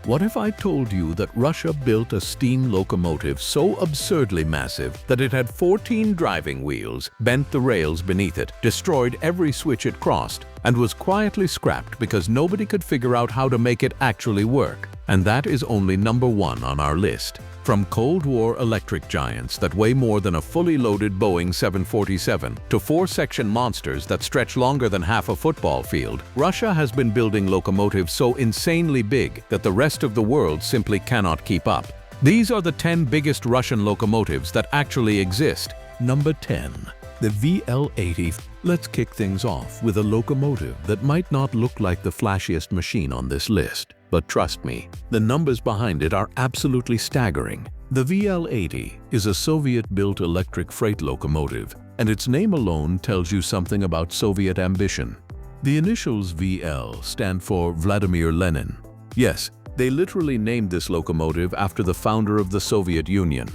What if I told you that Russia built a steam locomotive so absurdly massive that it had 14 driving wheels, bent the rails beneath it, destroyed every switch it crossed, and was quietly scrapped because nobody could figure out how to make it actually work? And that is only number one on our list. From Cold War electric giants that weigh more than a fully loaded Boeing 747 to four-section monsters that stretch longer than half a football field, Russia has been building locomotives so insanely big that the rest of the world simply cannot keep up. These are the 10 biggest Russian locomotives that actually exist. Number 10. The VL-80. Let's kick things off with a locomotive that might not look like the flashiest machine on this list. But trust me, the numbers behind it are absolutely staggering. The VL-80 is a Soviet-built electric freight locomotive, and its name alone tells you something about Soviet ambition. The initials VL stand for Vladimir Lenin. Yes, they literally named this locomotive after the founder of the Soviet Union.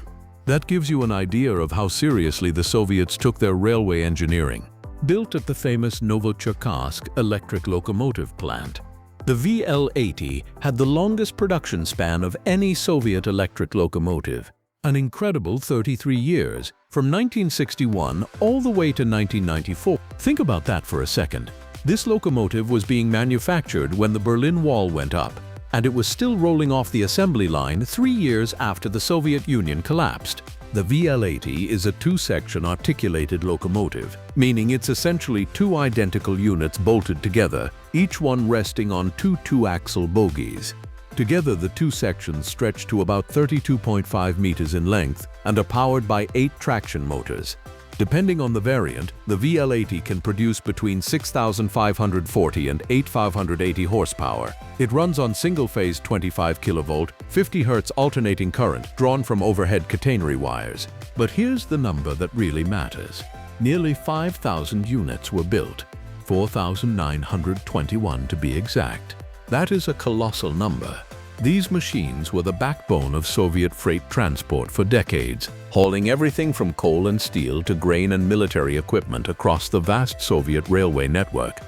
That gives you an idea of how seriously the Soviets took their railway engineering. Built at the famous Novocherkassk electric locomotive plant, the VL-80 had the longest production span of any Soviet electric locomotive, an incredible 33 years, from 1961 all the way to 1994. Think about that for a second. This locomotive was being manufactured when the Berlin Wall went up, and it was still rolling off the assembly line 3 years after the Soviet Union collapsed. The VL-80 is a two-section articulated locomotive, meaning it's essentially two identical units bolted together, each one resting on two two-axle bogies. Together, the two sections stretch to about 32.5 meters in length and are powered by 8 traction motors. Depending on the variant, the VL-80 can produce between 6,540 and 8,580 horsepower. It runs on single-phase 25 kV, 50 Hz alternating current drawn from overhead catenary wires. But here's the number that really matters. Nearly 5,000 units were built, 4,921 to be exact. That is a colossal number. These machines were the backbone of Soviet freight transport for decades, hauling everything from coal and steel to grain and military equipment across the vast Soviet railway network.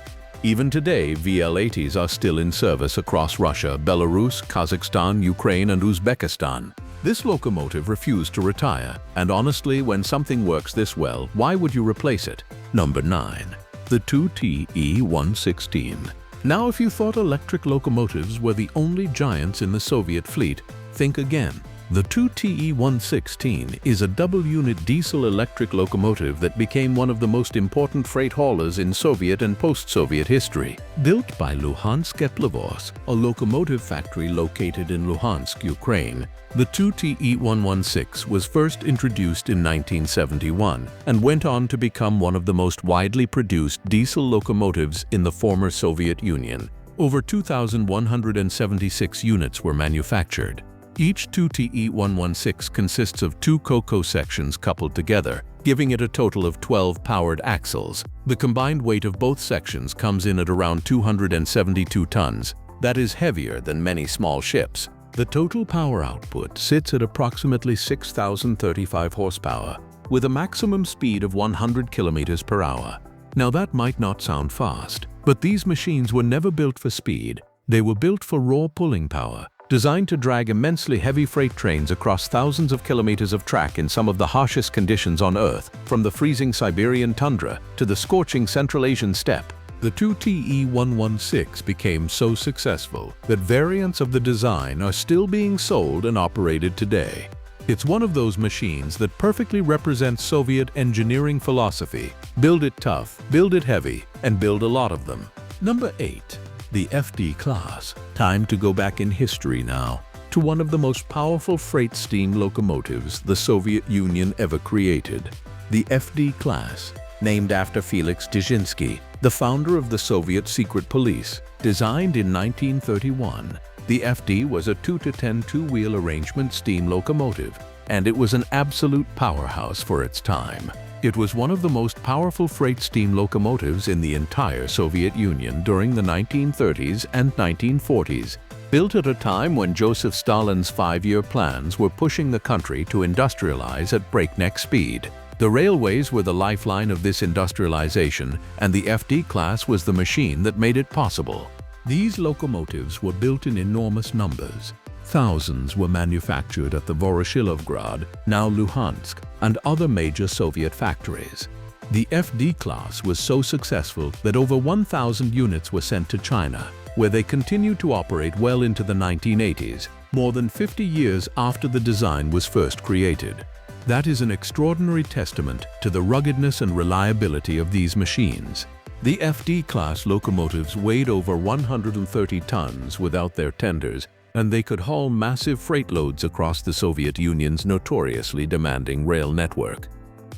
Even today, VL-80s are still in service across Russia, Belarus, Kazakhstan, Ukraine, and Uzbekistan. This locomotive refused to retire, and honestly, when something works this well, why would you replace it? Number 9. The 2TE-116. Now, if you thought electric locomotives were the only giants in the Soviet fleet, think again. The 2TE-116 is a double-unit diesel-electric locomotive that became one of the most important freight haulers in Soviet and post-Soviet history. Built by Luhansk Eplavoz, a locomotive factory located in Luhansk, Ukraine, the 2TE-116 was first introduced in 1971 and went on to become one of the most widely produced diesel locomotives in the former Soviet Union. Over 2,176 units were manufactured. Each 2TE-116 consists of 2 COCO sections coupled together, giving it a total of 12 powered axles. The combined weight of both sections comes in at around 272 tons. That is heavier than many small ships. The total power output sits at approximately 6,035 horsepower, with a maximum speed of 100 kilometers per hour. Now that might not sound fast, but these machines were never built for speed. They were built for raw pulling power, designed to drag immensely heavy freight trains across thousands of kilometers of track in some of the harshest conditions on Earth, from the freezing Siberian tundra to the scorching Central Asian steppe. The 2TE-116 became so successful that variants of the design are still being sold and operated today. It's one of those machines that perfectly represents Soviet engineering philosophy: build it tough, build it heavy, and build a lot of them. Number 8. The FD class. Time to go back in history now, to one of the most powerful freight steam locomotives the Soviet Union ever created. The FD class, named after Felix Dzerzhinsky, the founder of the Soviet secret police. Designed in 1931, the FD was a 2-to-10 two-wheel arrangement steam locomotive, and it was an absolute powerhouse for its time. It was one of the most powerful freight steam locomotives in the entire Soviet Union during the 1930s and 1940s. Built at a time when Joseph Stalin's 5-year plans were pushing the country to industrialize at breakneck speed. The railways were the lifeline of this industrialization, and the FD class was the machine that made it possible. These locomotives were built in enormous numbers. Thousands were manufactured at the Voroshilовgrad, now Luhansk, and other major Soviet factories. The FD class was so successful that over 1,000 units were sent to China, where they continued to operate well into the 1980s, more than 50 years after the design was first created. That is an extraordinary testament to the ruggedness and reliability of these machines. The FD class locomotives weighed over 130 tons without their tenders, and they could haul massive freight loads across the Soviet Union's notoriously demanding rail network.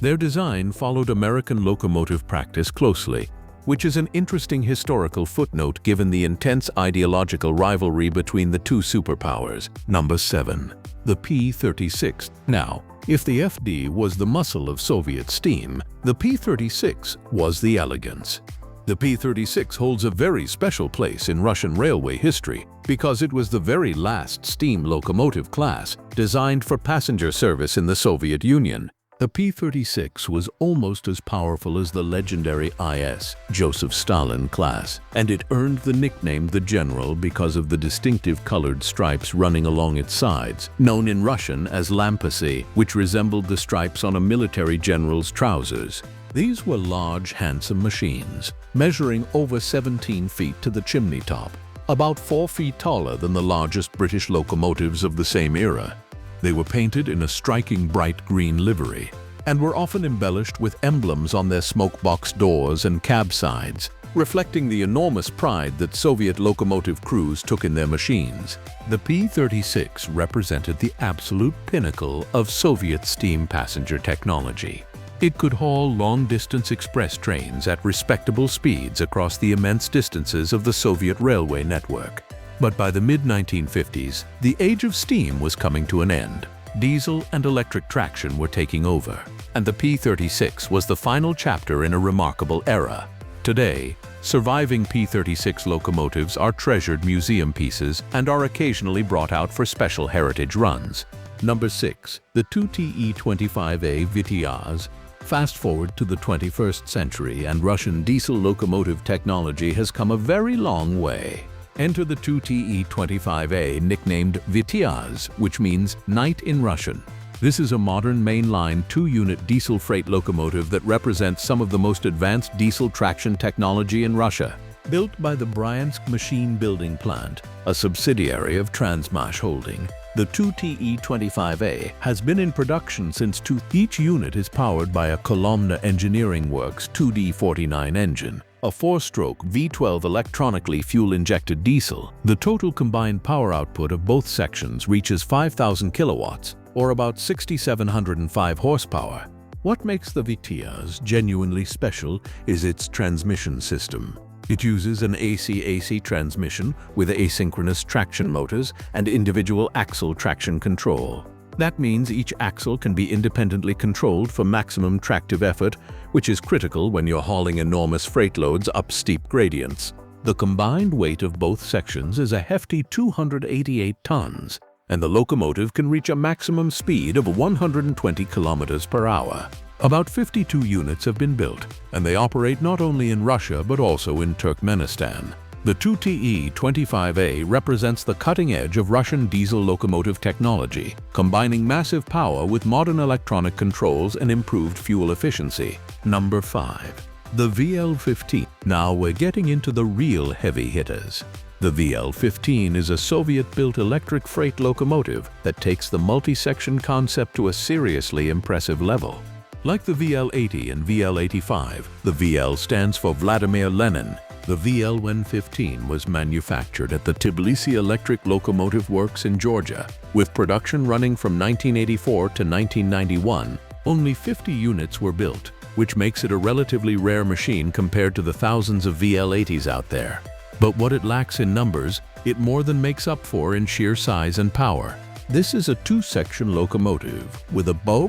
Their design followed American locomotive practice closely, which is an interesting historical footnote given the intense ideological rivalry between the two superpowers. Number 7. The P-36. Now, if the FD was the muscle of Soviet steam, the P-36 was the elegance. The P-36 holds a very special place in Russian railway history because it was the very last steam locomotive class designed for passenger service in the Soviet Union. The P-36 was almost as powerful as the legendary IS, Joseph Stalin class, and it earned the nickname the General because of the distinctive colored stripes running along its sides, known in Russian as lampasy, which resembled the stripes on a military general's trousers. These were large, handsome machines, measuring over 17 feet to the chimney top, about 4 feet taller than the largest British locomotives of the same era. They were painted in a striking bright green livery and were often embellished with emblems on their smokebox doors and cab sides, reflecting the enormous pride that Soviet locomotive crews took in their machines. The P-36 represented the absolute pinnacle of Soviet steam passenger technology. It could haul long-distance express trains at respectable speeds across the immense distances of the Soviet railway network. But by the mid-1950s, the age of steam was coming to an end. Diesel and electric traction were taking over, and the P-36 was the final chapter in a remarkable era. Today, surviving P-36 locomotives are treasured museum pieces and are occasionally brought out for special heritage runs. Number 6. The 2TE-25A Vityaz. Fast forward to the 21st century and Russian diesel locomotive technology has come a very long way. Enter the 2TE-25A, nicknamed Vityaz, which means night in Russian. This is a modern mainline 2-unit diesel freight locomotive that represents some of the most advanced diesel traction technology in Russia. Built by the Bryansk Machine Building Plant, a subsidiary of Transmash Holding, the 2TE-25A has been in production since Each unit is powered by a Kolomna Engineering Works 2D49 engine, a 4-stroke V12 electronically fuel-injected diesel. The total combined power output of both sections reaches 5,000 kilowatts, or about 6,705 horsepower. What makes the Vityaz genuinely special is its transmission system. It uses an AC-AC transmission with asynchronous traction motors and individual axle traction control. That means each axle can be independently controlled for maximum tractive effort, which is critical when you're hauling enormous freight loads up steep gradients. The combined weight of both sections is a hefty 288 tons, and the locomotive can reach a maximum speed of 120 kilometers per hour. About 52 units have been built, and they operate not only in Russia but also in Turkmenistan. The 2TE-25A represents the cutting edge of Russian diesel locomotive technology, combining massive power with modern electronic controls and improved fuel efficiency. Number 5. The VL-15. Now we're getting into the real heavy hitters. The VL-15 is a Soviet-built electric freight locomotive that takes the multi-section concept to a seriously impressive level. Like the VL-80 and VL-85, the VL stands for Vladimir Lenin. The VL-15 was manufactured at the Tbilisi Electric Locomotive Works in Georgia. With production running from 1984 to 1991, only 50 units were built, which makes it a relatively rare machine compared to the thousands of VL-80s out there. But what it lacks in numbers, it more than makes up for in sheer size and power. This is a 2-section locomotive with a bow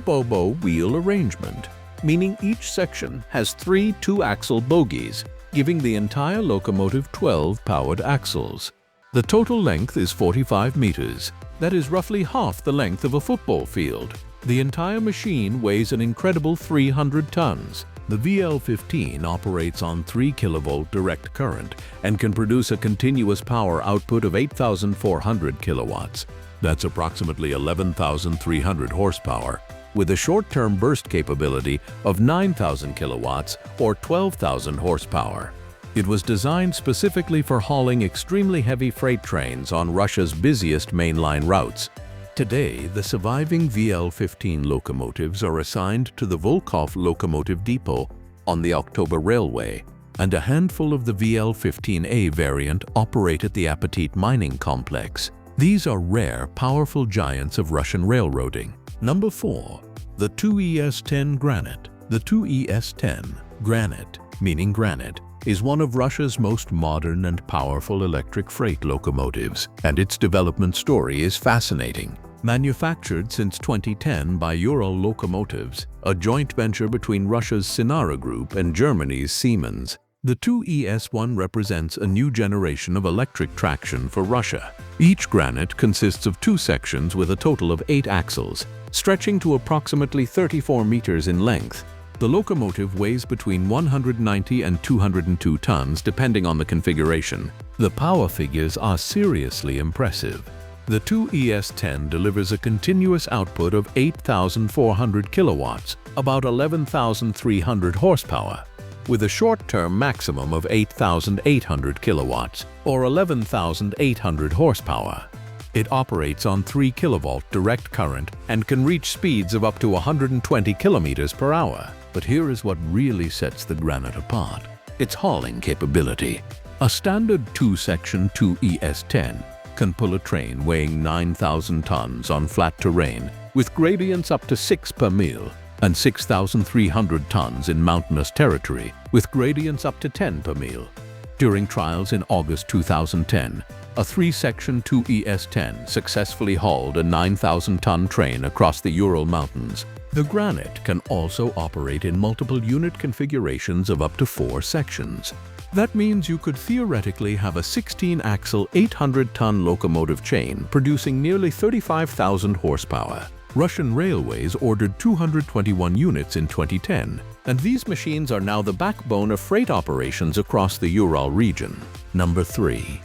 wheel arrangement, meaning each section has 3 2-axle bogies, giving the entire locomotive 12 powered axles. The total length is 45 meters. That is roughly half the length of a football field. The entire machine weighs an incredible 300 tons. The VL15 operates on 3 kV direct current and can produce a continuous power output of 8,400 kilowatts. That's approximately 11,300 horsepower, with a short-term burst capability of 9,000 kilowatts or 12,000 horsepower. It was designed specifically for hauling extremely heavy freight trains on Russia's busiest mainline routes. Today, the surviving VL15 locomotives are assigned to the Volkhov Locomotive Depot on the October Railway, and a handful of the VL15A variant operate at the Apatit mining complex. These are rare, powerful giants of Russian railroading. Number 4. The 2ES10 Granite. The 2ES10 Granite, meaning granite, is one of Russia's most modern and powerful electric freight locomotives, and its development story is fascinating. Manufactured since 2010 by Ural Locomotives, a joint venture between Russia's Sinara Group and Germany's Siemens, the 2ES1 represents a new generation of electric traction for Russia. Each Granite consists of 2 sections with a total of 8 axles, stretching to approximately 34 meters in length. The locomotive weighs between 190 and 202 tons depending on the configuration. The power figures are seriously impressive. The 2ES10 delivers a continuous output of 8,400 kilowatts, about 11,300 horsepower, with a short-term maximum of 8,800 kilowatts, or 11,800 horsepower. It operates on 3 kilovolt direct current and can reach speeds of up to 120 kilometers per hour. But here is what really sets the Granite apart: its hauling capability. A standard 2-section 2ES10 can pull a train weighing 9,000 tons on flat terrain with gradients up to 6 per mille, and 6,300 tons in mountainous territory with gradients up to 10 per mille. During trials in August 2010, a 3-section 2ES10 successfully hauled a 9,000-ton train across the Ural Mountains. The Granite can also operate in multiple unit configurations of up to 4 sections. That means you could theoretically have a 16-axle, 800-ton locomotive chain producing nearly 35,000 horsepower. Russian Railways ordered 221 units in 2010, and these machines are now the backbone of freight operations across the Ural region. Number 3.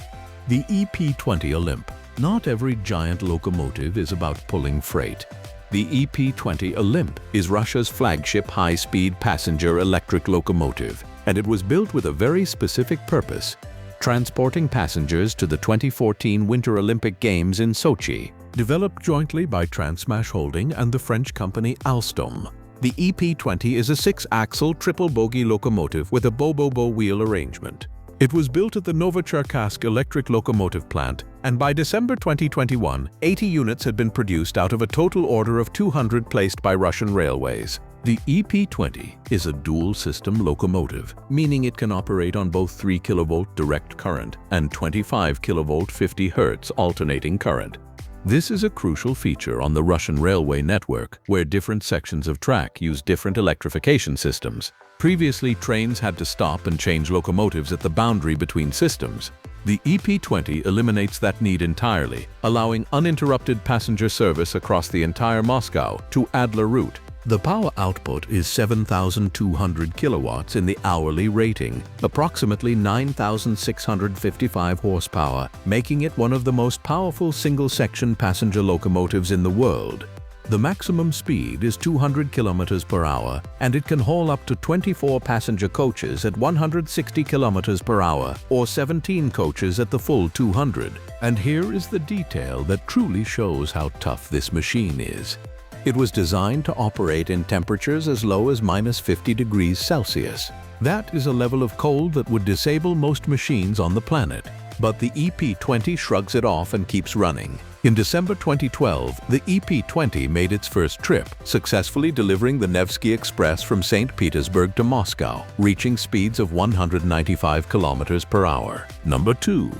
The EP20 Olymp. Not every giant locomotive is about pulling freight. The EP20 Olymp is Russia's flagship high-speed passenger electric locomotive, and it was built with a very specific purpose: transporting passengers to the 2014 Winter Olympic Games in Sochi. Developed jointly by Transmash Holding and the French company Alstom, the EP20 is a 6-axle triple-bogie locomotive with a bobo wheel arrangement. It was built at the Novocherkassk electric locomotive plant, and by December 2021, 80 units had been produced out of a total order of 200 placed by Russian Railways. The EP20 is a dual-system locomotive, meaning it can operate on both 3 kV direct current and 25 kV 50 Hz alternating current. This is a crucial feature on the Russian railway network, where different sections of track use different electrification systems. Previously, trains had to stop and change locomotives at the boundary between systems. The EP20 eliminates that need entirely, allowing uninterrupted passenger service across the entire Moscow to Adler route. The power output is 7,200 kilowatts in the hourly rating, approximately 9,655 horsepower, making it one of the most powerful single-section passenger locomotives in the world. The maximum speed is 200 kilometers per hour, and it can haul up to 24 passenger coaches at 160 kilometers per hour or 17 coaches at the full 200. And here is the detail that truly shows how tough this machine is. It was designed to operate in temperatures as low as -50 degrees Celsius. That is a level of cold that would disable most machines on the planet. But the EP20 shrugs it off and keeps running. In December 2012, the EP20 made its first trip, successfully delivering the Nevsky Express from St. Petersburg to Moscow, reaching speeds of 195 kilometers per hour. Number 2.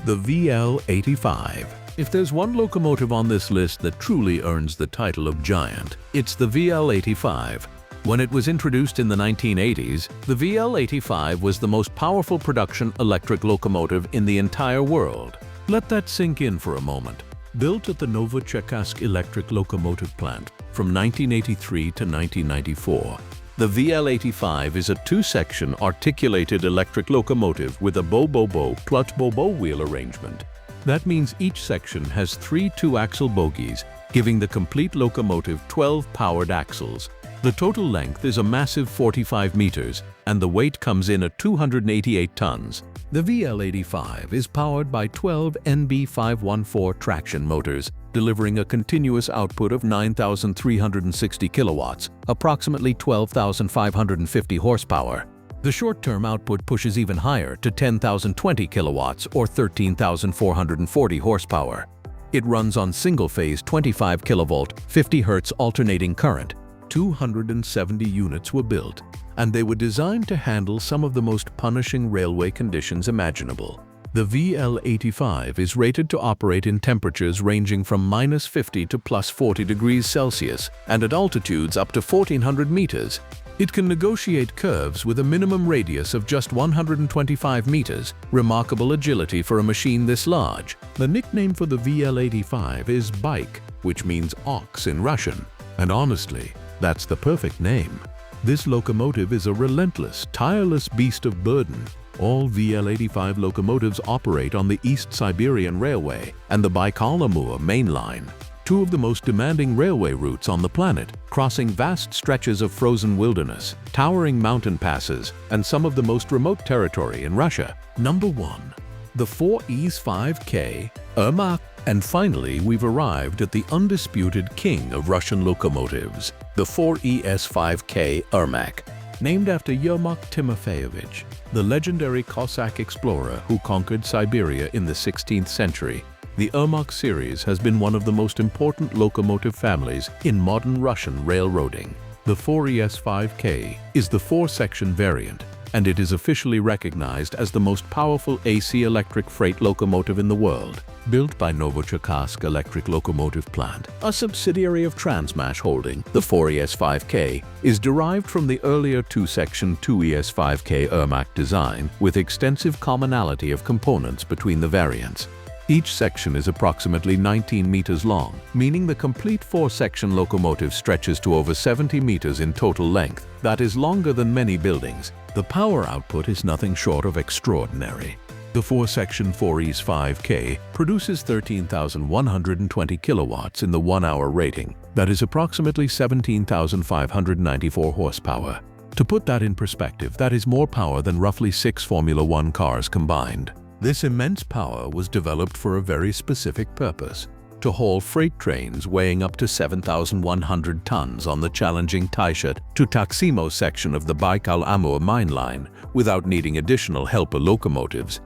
The VL85. If there's one locomotive on this list that truly earns the title of giant, it's the VL85. When it was introduced in the 1980s, the VL85 was the most powerful production electric locomotive in the entire world. Let that sink in for a moment. Built at the Novocherkassk electric locomotive plant from 1983 to 1994, The VL85 is a two-section articulated electric locomotive with a bow clutch-bow wheel arrangement. That means each section has 3 two-axle bogies, giving the complete locomotive 12 powered axles. The total length is a massive 45 meters, and the weight comes in at 288 tons. The VL85 is powered by 12 NB514 traction motors, delivering a continuous output of 9,360 kilowatts, approximately 12,550 horsepower. The short-term output pushes even higher to 10,020 kilowatts or 13,440 horsepower. It runs on single-phase 25 kilovolt, 50 Hz alternating current. 270 units were built, and they were designed to handle some of the most punishing railway conditions imaginable. The VL85 is rated to operate in temperatures ranging from -50 to +40 degrees Celsius and at altitudes up to 1,400 meters. It can negotiate curves with a minimum radius of just 125 meters, remarkable agility for a machine this large. The nickname for the VL85 is Bike, which means ox in Russian. And honestly, that's the perfect name. This locomotive is a relentless, tireless beast of burden. All VL85 locomotives operate on the East Siberian Railway and the Baikal-Amur main line, two of the most demanding railway routes on the planet, crossing vast stretches of frozen wilderness, towering mountain passes, and some of the most remote territory in Russia. Number 1. The 4Es5K Ermak. And finally, we've arrived at the undisputed king of Russian locomotives, the 4Es5K Ermak. Named after Ermak Timofeyevich, the legendary Cossack explorer who conquered Siberia in the 16th century, the Ermak series has been one of the most important locomotive families in modern Russian railroading. The 4Es5K is the 4-section variant, and it is officially recognized as the most powerful AC electric freight locomotive in the world. Built by Novocherkassk Electric Locomotive Plant, a subsidiary of Transmash Holding, the 4Es5K is derived from the earlier two-section 2Es5K Ermak design with extensive commonality of components between the variants. Each section is approximately 19 meters long, meaning the complete 4-section locomotive stretches to over 70 meters in total length. That is longer than many buildings. The power output is nothing short of extraordinary. The 4-section 4Es5K produces 13,120 kilowatts in the 1-hour rating. That is approximately 17,594 horsepower. To put that in perspective, that is more power than roughly 6 Formula One cars combined. This immense power was developed for a very specific purpose: to haul freight trains weighing up to 7,100 tons on the challenging Taishet to Taksimo section of the Baikal-Amur mine line without needing additional helper locomotives.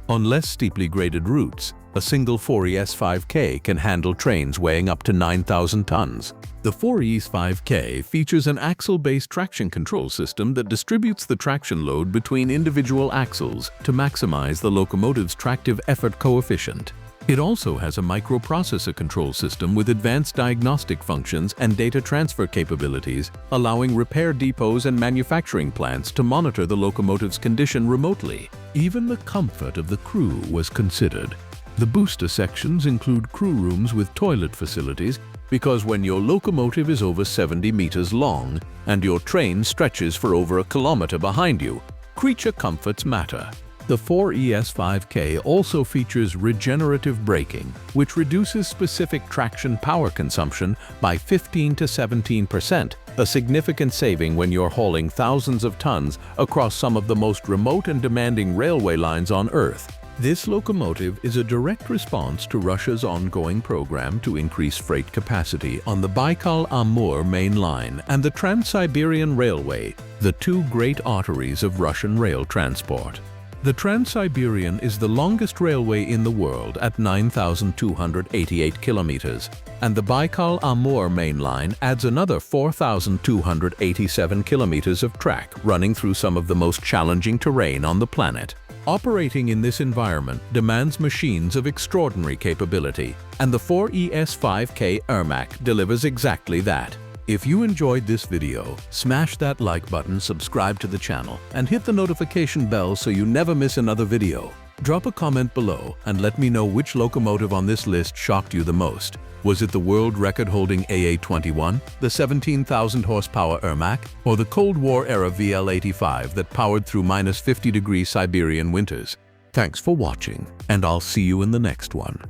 On less steeply graded routes, a single 4Es5K can handle trains weighing up to 9,000 tons. The 4Es5K features an axle-based traction control system that distributes the traction load between individual axles to maximize the locomotive's tractive effort coefficient. It also has a microprocessor control system with advanced diagnostic functions and data transfer capabilities, allowing repair depots and manufacturing plants to monitor the locomotive's condition remotely. Even the comfort of the crew was considered. The booster sections include crew rooms with toilet facilities because when your locomotive is over 70 meters long and your train stretches for over a kilometer behind you, creature comforts matter. The 4Es5K also features regenerative braking, which reduces specific traction power consumption by 15 to 17%, a significant saving when you're hauling thousands of tons across some of the most remote and demanding railway lines on Earth. This locomotive is a direct response to Russia's ongoing program to increase freight capacity on the Baikal-Amur main line and the Trans-Siberian Railway, the two great arteries of Russian rail transport. The Trans-Siberian is the longest railway in the world at 9,288 kilometers, and the Baikal-Amur main line adds another 4,287 kilometers of track running through some of the most challenging terrain on the planet. Operating in this environment demands machines of extraordinary capability, and the 4Es5K Ermak delivers exactly that. If you enjoyed this video, smash that like button, subscribe to the channel, and hit the notification bell so you never miss another video. Drop a comment below and let me know which locomotive on this list shocked you the most. Was it the world record-holding AA-21, the 17,000 horsepower Ermak, or the Cold War-era VL-85 that powered through -50-degree Siberian winters? Thanks for watching, and I'll see you in the next one.